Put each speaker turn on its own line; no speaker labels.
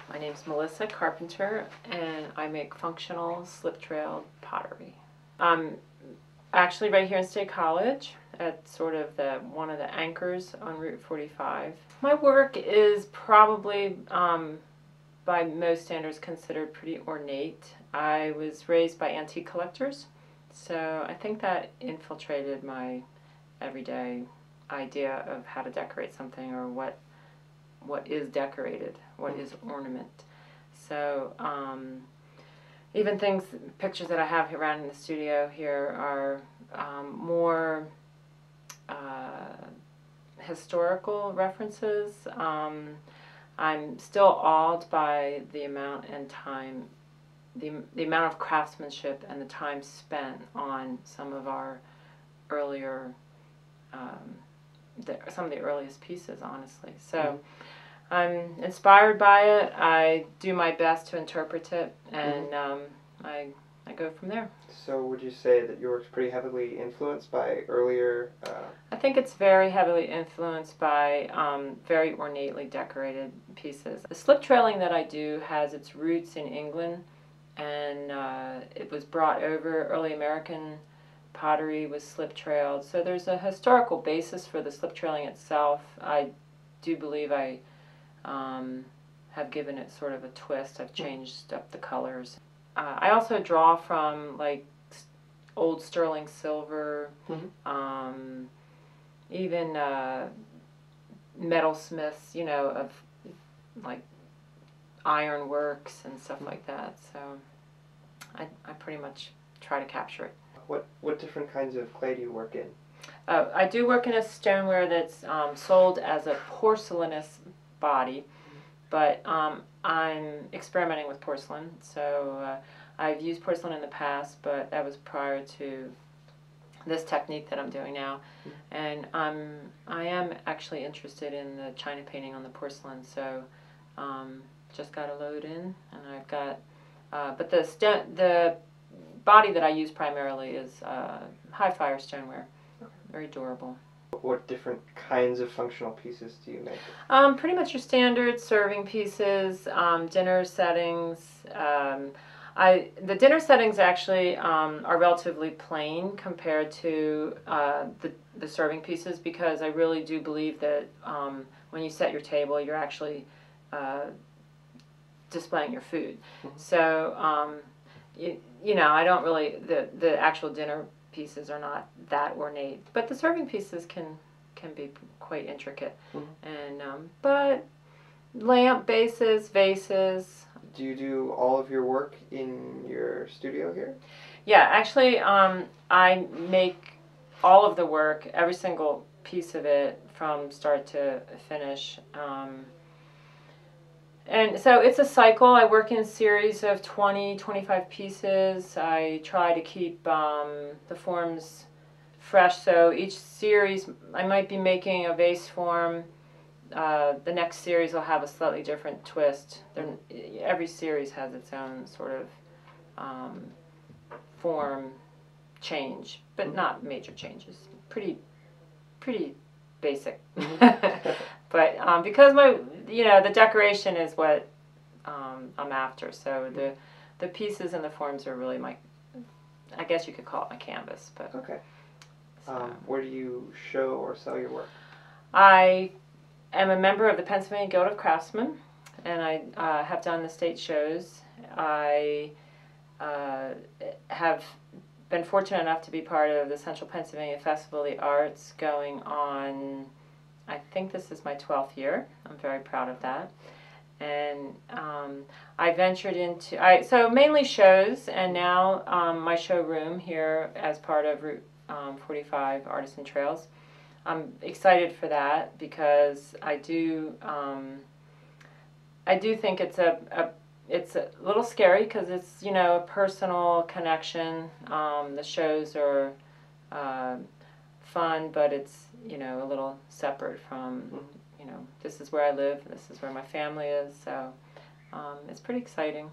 My name's Melissa Carpenter, and I make functional slip-trailed pottery. I'm actually right here in State College at sort of one of the anchors on Route 45. My work is probably, by most standards, considered pretty ornate. I was raised by antique collectors, so I think that infiltrated my everyday idea of how to decorate something, or what is decorated, what is ornament. So even pictures that I have around in the studio here are more historical references. I'm still awed by the amount and time, the amount of craftsmanship and the time spent on some of our earlier some of the earliest pieces, honestly. So I'm inspired by it. I do my best to interpret it, and I go from there.
So would you say that your work's pretty heavily influenced by earlier...
I think it's very heavily influenced by very ornately decorated pieces. The slip trailing that I do has its roots in England, and it was brought over. Early American pottery was slip trailed, so there's a historical basis for the slip trailing itself. I do believe I have given it sort of a twist. I've changed up the colors. I also draw from like old sterling silver, even metalsmiths, you know, of like iron works and stuff like that. So I pretty much try to capture it.
What different kinds of clay do you work in?
I do work in a stoneware that's sold as a porcelainous body, but I'm experimenting with porcelain. So I've used porcelain in the past, but that was prior to this technique that I'm doing now. And I am actually interested in the china painting on the porcelain. So just got a load in, and I've got, but the body that I use primarily is high fire stoneware. Very durable.
What different kinds of functional pieces do you make?
Pretty much your standard serving pieces, dinner settings. The dinner settings actually are relatively plain compared to the serving pieces, because I really do believe that when you set your table, you're actually displaying your food. So you know, I don't really, the actual dinner pieces are not that ornate, but the serving pieces can be quite intricate. And but lamp bases, vases.
Do you do all of your work in your studio here?
Yeah, actually, I make all of the work, every single piece of it, from start to finish. And so it's a cycle. I work in a series of 20, 25 pieces. I try to keep the forms fresh. So each series, I might be making a vase form. The next series will have a slightly different twist. Every series has its own sort of form change, but not major changes. Pretty basic. But because the decoration is what I'm after, so the pieces and the forms are really I guess you could call it my canvas. But
okay. Where do you show or sell your work?
I am a member of the Pennsylvania Guild of Craftsmen, and I have done the state shows. I have been fortunate enough to be part of the Central Pennsylvania Festival of the Arts, going on, I think this is my 12th year. I'm very proud of that. And I ventured into, so mainly shows, and now my showroom here as part of Route 45 Artisan Trails. I'm excited for that, because I do think it's a little scary, because it's, you know, a personal connection. The shows are fun, but it's, you know, a little separate from, you know, this is where I live, this is where my family is, so it's pretty exciting.